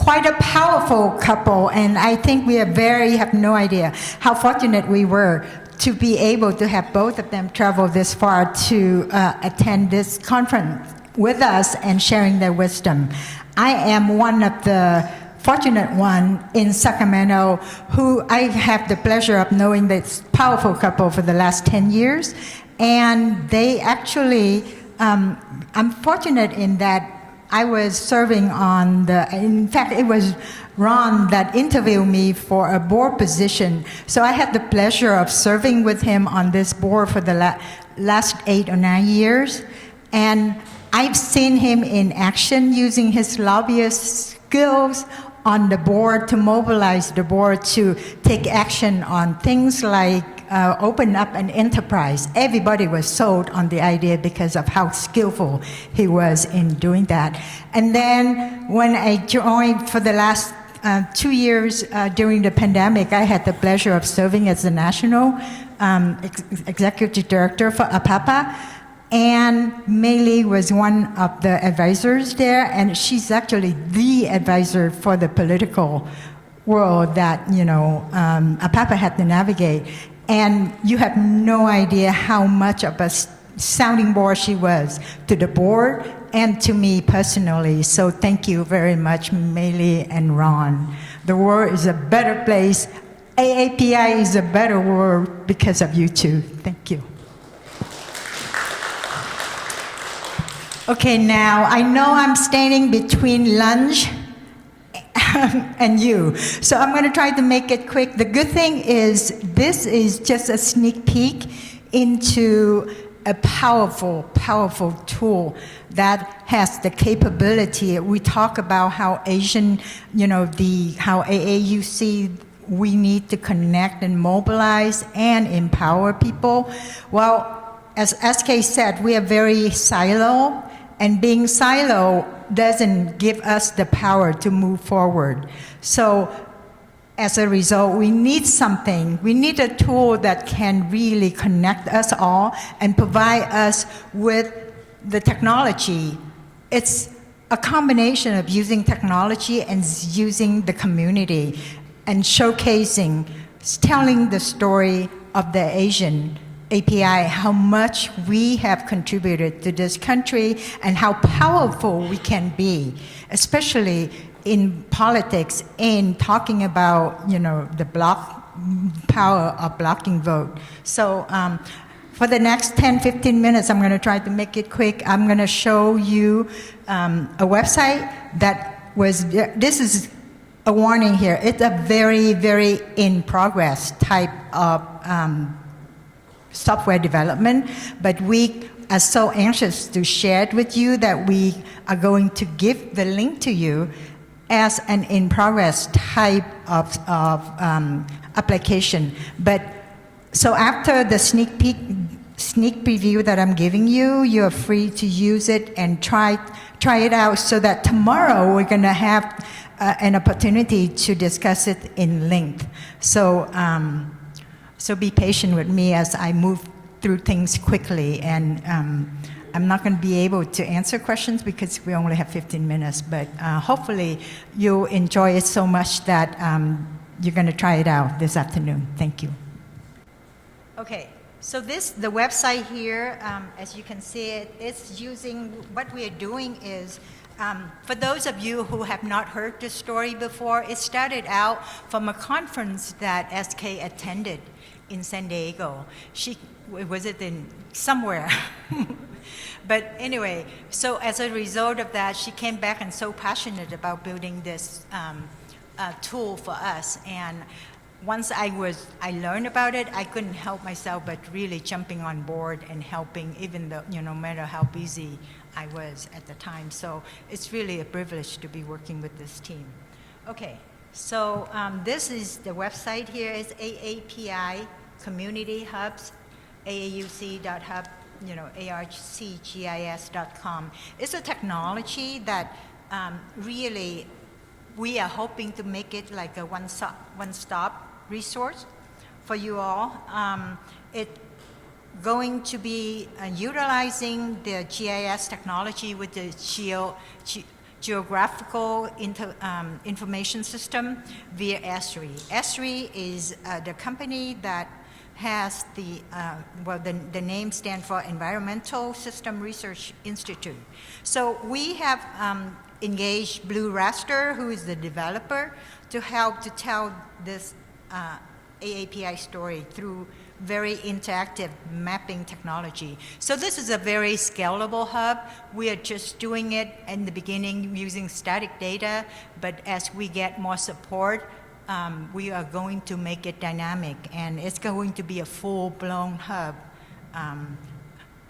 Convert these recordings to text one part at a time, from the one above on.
quite a powerful couple, and I think we have no idea how fortunate we were to be able to have both of them travel this far to attend this conference with us and sharing their wisdom. I am one of the fortunate one in Sacramento who I have the pleasure of knowing this powerful couple for the last 10 years, and they actually, I'm fortunate in that I was serving on in fact, it was Ron that interviewed me for a board position. So I had the pleasure of serving with him on this board for the last 8 or 9 years. And I've seen him in action using his lobbyist skills on the board to mobilize the board to take action on things like open up an enterprise. Everybody was sold on the idea because of how skillful he was in doing that. And then when I joined for the last 2 years during the pandemic, I had the pleasure of serving as the national executive director for APAPA. And Mei Li was one of the advisors there, and she's actually the advisor for the political world that, APAPA had to navigate. And you have no idea how much of a sounding board she was to the board and to me personally. So thank you very much, Mei Li and Ron. The world is a better place. AAPI is a better world because of you two. Thank you. Okay, now I know I'm standing between lunch and you, so I'm going to try to make it quick. The good thing is this is just a sneak peek into a powerful, powerful tool that has the capability. We talk about how Asian, how AAUC, we need to connect and mobilize and empower people. Well, as SK said, we are very silo, and being silo doesn't give us the power to move forward. So as a result, we need something. We need a tool that can really connect us all and provide us with the technology. It's a combination of using technology and using the community and showcasing, telling the story of the Asian API, how much we have contributed to this country and how powerful we can be, especially in politics, in talking about, the power of blocking vote. So for the next 10, 15 minutes, I'm going to try to make it quick. I'm going to show you a website that was, this is a warning here. It's a very, very in progress type of software development, but we are so anxious to share it with you that we are going to give the link to you as an in-progress type of application. But so after the sneak preview that I'm giving you, you're free to use it and try it out so that tomorrow we're going to have an opportunity to discuss it in length. So be patient with me as I move through things quickly, and I'm not going to be able to answer questions because we only have 15 minutes, but hopefully you'll enjoy it so much that you're going to try it out this afternoon. Thank you. Okay, so the website here, as you can see it, it's using, what we are doing is, for those of you who have not heard this story before, it started out from a conference that SK attended in San Diego. Was it in somewhere? But anyway, so as a result of that, she came back and so passionate about building this tool for us. And once I learned about it, I couldn't help myself but really jumping on board and helping, even though, no matter how busy I was at the time. So it's really a privilege to be working with this team. Okay, so this is the website here. It's AAPI Community Hubs, aauc.hub, arcgis.com. It's a technology that really we are hoping to make it like a one-stop resource for you all. It's going to be utilizing the GIS technology with the geographical information system via ESRI. ESRI is the company that has the name stands for Environmental System Research Institute. So we have engaged Blue Raster, who is the developer, to help to tell this AAPI story through very interactive mapping technology. So this is a very scalable hub. We are just doing it in the beginning using static data, but as we get more support, we are going to make it dynamic, and it's going to be a full-blown hub.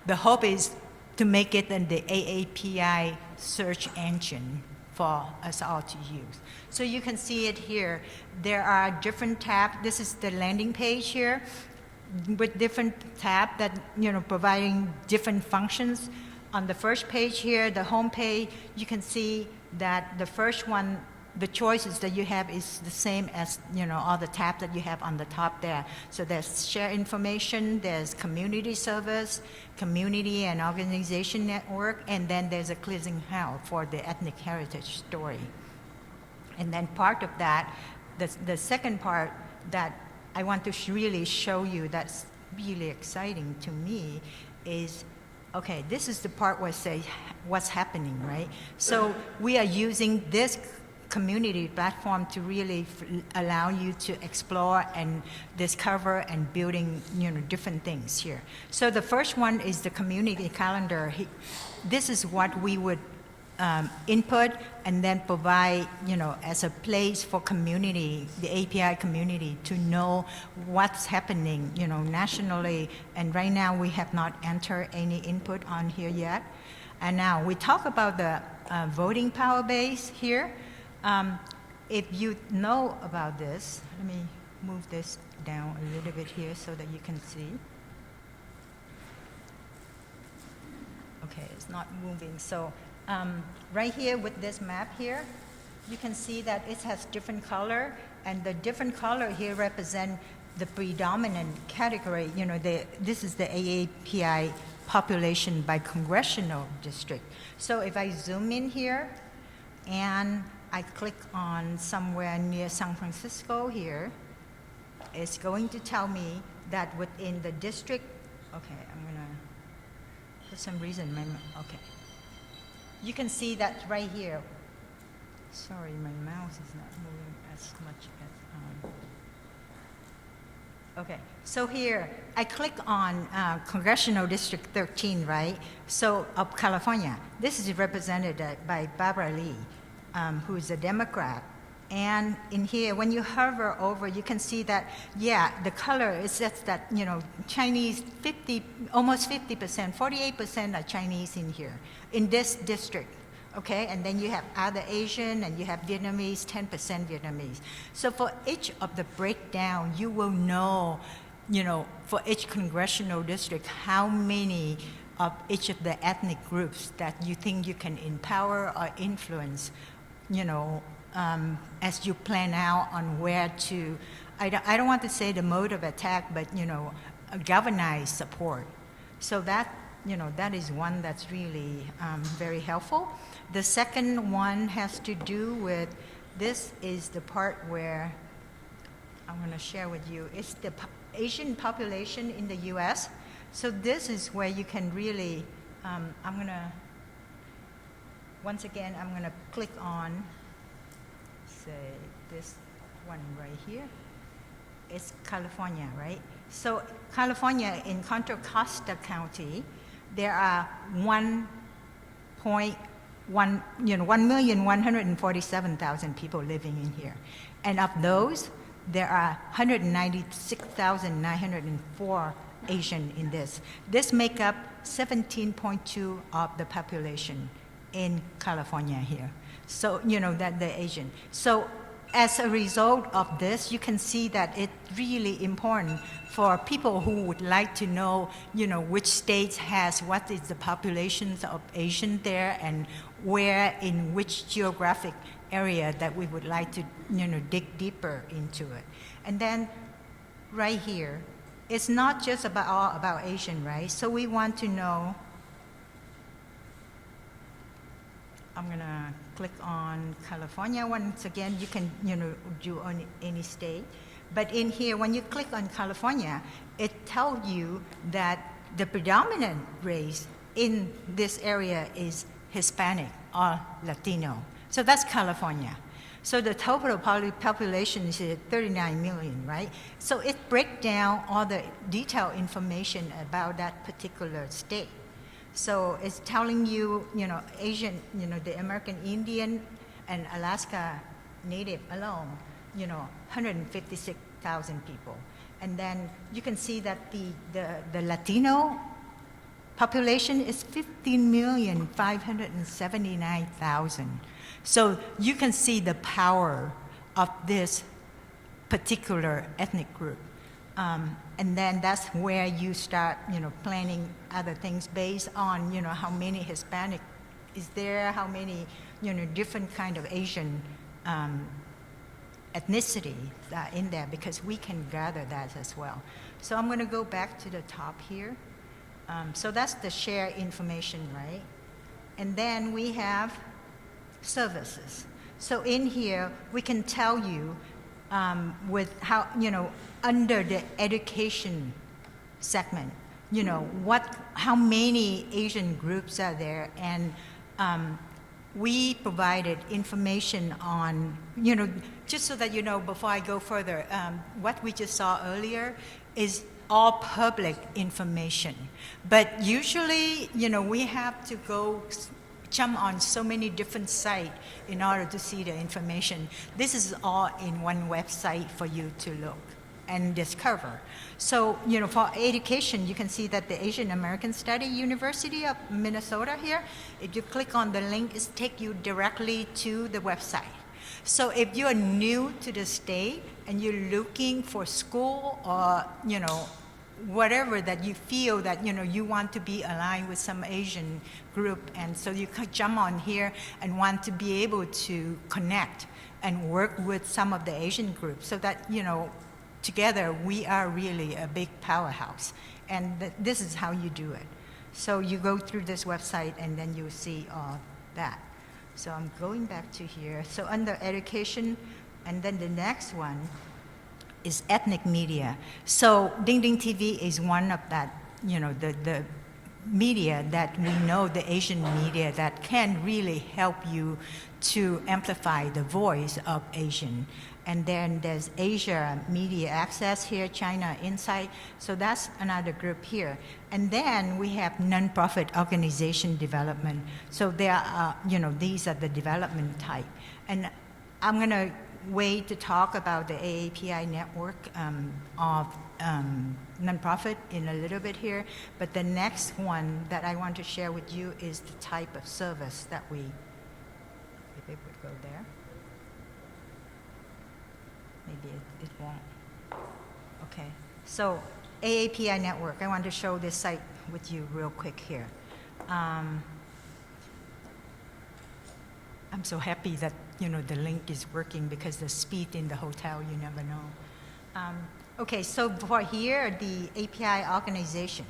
The hope is to make it in the AAPI search engine for us all to use. So you can see it here. There are different tabs. This is the landing page here with different tabs that, providing different functions. On the first page here, the home page, you can see that the first one, the choices that you have is the same as, all the tabs that you have on the top there. So there's share information, there's community service, community and organization network, and then there's a cleansing house for the ethnic heritage story. And then part of that, the second part that I want to really show you that's really exciting to me is, okay, this is the part where say what's happening, right? So we are using this community platform to really allow you to explore and discover and building, different things here. So the first one is the community calendar. This is what we would input and then provide, as a place for community, the API community, to know what's happening, nationally. And right now we have not entered any input on here yet. And now we talk about the voting power base here. If you know about this, let me move this down a little bit here so that you can see. Okay, it's not moving. So right here with this map here, you can see that it has different color, and the different color here represent the predominant category. This is the AAPI population by Congressional District. So if I zoom in here, and I click on somewhere near San Francisco here, it's going to tell me that within the district, okay, I'm gonna, for some reason, okay. You can see that right here. Sorry, my mouse is not moving as much as, okay, so here, I click on Congressional District 13, right? So, of California. This is represented by Barbara Lee, who is a Democrat. And in here, when you hover over, you can see that, yeah, the color is just that, Chinese, almost 50%, 48% are Chinese in here, in this district, okay? And then you have other Asian, and you have Vietnamese, 10% Vietnamese. So for each of the breakdown, you will know, for each congressional district, how many of each of the ethnic groups that you think you can empower or influence, as you plan out on where to, I don't want to say the mode of attack, but, galvanize support. So that, that is one that's really very helpful. The second one has to do with, this is the part where I'm going to share with you. It's the Asian population in the US. So this is where you can really, I'm going to, once again, I'm going to click on, say, this one right here. It's California, right? So California, in Contra Costa County, there are 1,147,000 people living in here. And of those, there are 196,904 Asian in this. This make up 17.2 of the population in California here. So, that the Asian. So as a result of this, you can see that it's really important for people who would like to know, which states has, what is the populations of Asian there, and where, in which geographic area that we would like to, dig deeper into it. And then right here, it's not just all about Asian, right? So we want to know I'm gonna click on California. Once again, you can do on any state. But in here, when you click on California, it tells you that the predominant race in this area is Hispanic or Latino. So that's California. So the total population is 39 million, right? So it breaks down all the detailed information about that particular state. So it's telling you, Asian, the American Indian and Alaska Native alone, 156,000 people. And then you can see that the Latino population is 15,579,000. So you can see the power of this particular ethnic group. And then that's where you start, planning other things based on, how many Hispanic is there, how many, different kind of Asian ethnicity in there, because we can gather that as well. So I'm going to go back to the top here. So that's the share information, right? And then we have services. So in here, we can tell you with how, under the education segment, how many Asian groups are there, and we provided information on, just so that before I go further, what we just saw earlier is all public information. But usually, we have to jump on so many different sites in order to see the information. This is all in one website for you to look and discover. So, for education, you can see that the Asian American Study University of Minnesota here, if you click on the link, it takes you directly to the website. So if you're new to the state and you're looking for school or, whatever that you feel that, you want to be aligned with some Asian group, and so you can jump on here and want to be able to connect and work with some of the Asian groups so that, together we are really a big powerhouse. And this is how you do it. So you go through this website and then you see all that. So I'm going back to here. So under education, and then the next one is ethnic media. So DingDingTV is one of that, the media that we know, the Asian media that can really help you to amplify the voice of Asian. And then there's Asia Media Access here, China Insight. So that's another group here. And then we have nonprofit organization development. So there are, these are the development type. And I'm going to wait to talk about the AAPI network of nonprofit in a little bit here. But the next one that I want to share with you is the type of service that we, if it would go there. Maybe it won't. Okay, so AAPI network, I want to show this site with you real quick here. I'm so happy that, the link is working, because the speed in the hotel, you never know. Okay, so for here, the API organization,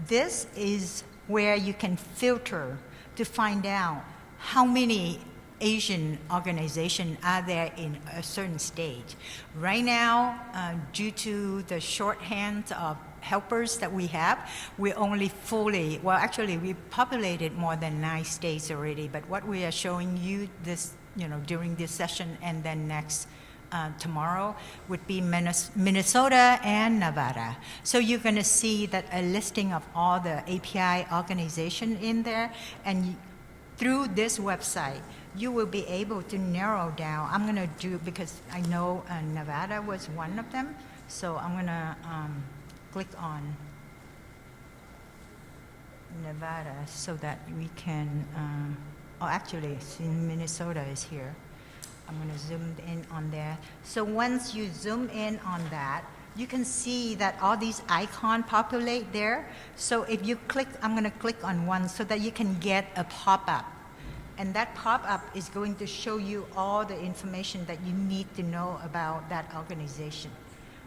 this is where you can filter to find out how many Asian organizations are there in a certain stage. Right now, due to the shorthand of helpers that we have, we only fully, well, actually, we populated more than 9 states already, but what we are showing you this, during this session and then next tomorrow would be Minnesota and Nevada. So you're going to see that a listing of all the API organization in there, and through this website, you will be able to narrow down. I'm going to do, because I know Nevada was one of them, so I'm going to click on Nevada so that we can, actually, Minnesota is here. I'm going to zoom in on there. So once you zoom in on that, you can see that all these icons populate there. So if you click, I'm going to click on one so that you can get a pop-up. And that pop-up is going to show you all the information that you need to know about that organization.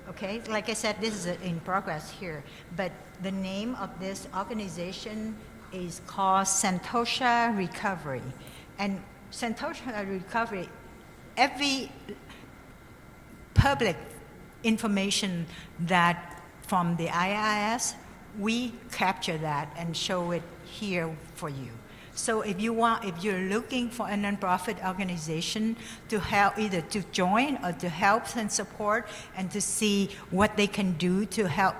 Okay, like I said, this is in progress here, but the name of this organization is called Sentosa Recovery. And Sentosa Recovery, every public information that from the IIS, we capture that and show it here for you. So if you're looking for a nonprofit organization to help, either to join or to help and support, and to see what they can do to help,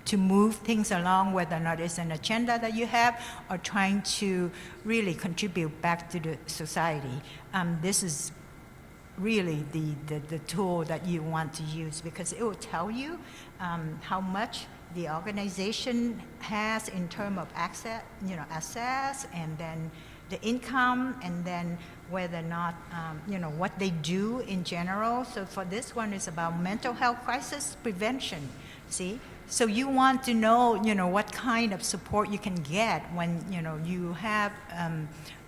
to move things along, whether or not it's an agenda that you have or trying to really contribute back to the society, this is really the tool that you want to use, because it will tell you how much the organization has in terms of access, assets, and then the income, and then whether or not, what they do in general. So for this one, it's about mental health crisis prevention, see? So you want to know, what kind of support you can get when, you have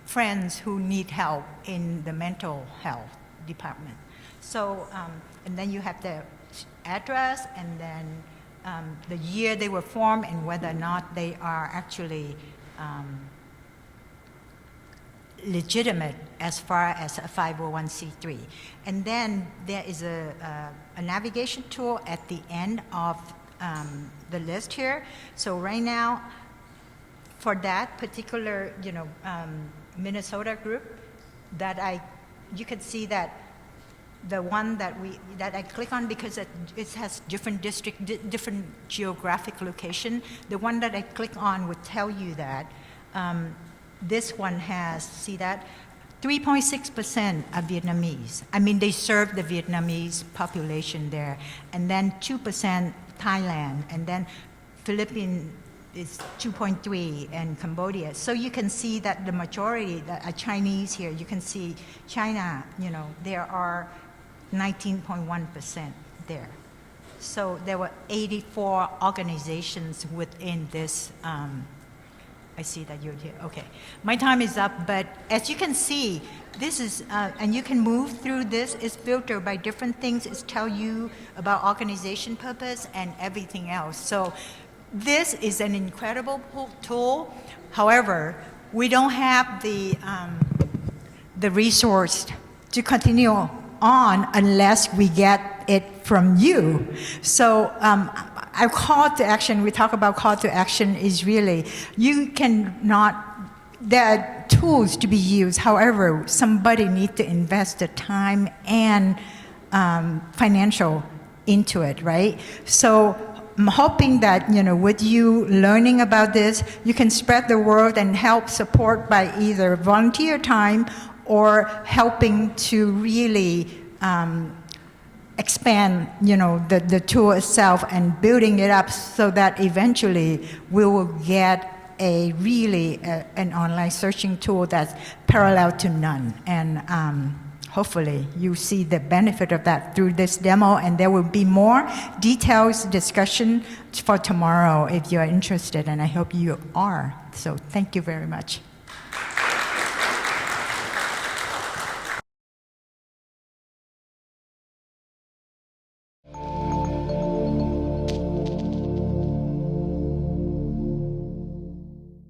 friends who need help in the mental health department. So, and then you have the address, and then the year they were formed, and whether or not they are actually legitimate as far as a 501c3. And then there is a navigation tool at the end of the list here. So right now, for that particular, Minnesota group, you can see that the one that I click on, because it has different district, different geographic location. The one that I click on would tell you that this one has, see that, 3.6% are Vietnamese. I mean, they serve the Vietnamese population there, and then 2% Thailand, and then Philippines is 2.3, and Cambodia. So you can see that the majority that are Chinese here. You can see China, there are 19.1% there. So there were 84 organizations within this. I see that you're here. Okay, my time is up, but as you can see, this is, and you can move through this. It's filtered by different things. It's tell you about organization purpose and everything else. So this is an incredible tool. However, we don't have the resource to continue on unless we get it from you. So our call to action, we talk about call to action, is really, there are tools to be used. However, somebody needs to invest the time and financial into it, right? So I'm hoping that, with you learning about this, you can spread the word and help support by either volunteer time or helping to really expand, the tool itself and building it up so that eventually we will get a really an online searching tool that's parallel to none. And hopefully you see the benefit of that through this demo, and there will be more details discussion for tomorrow if you're interested, and I hope you are. So thank you very much.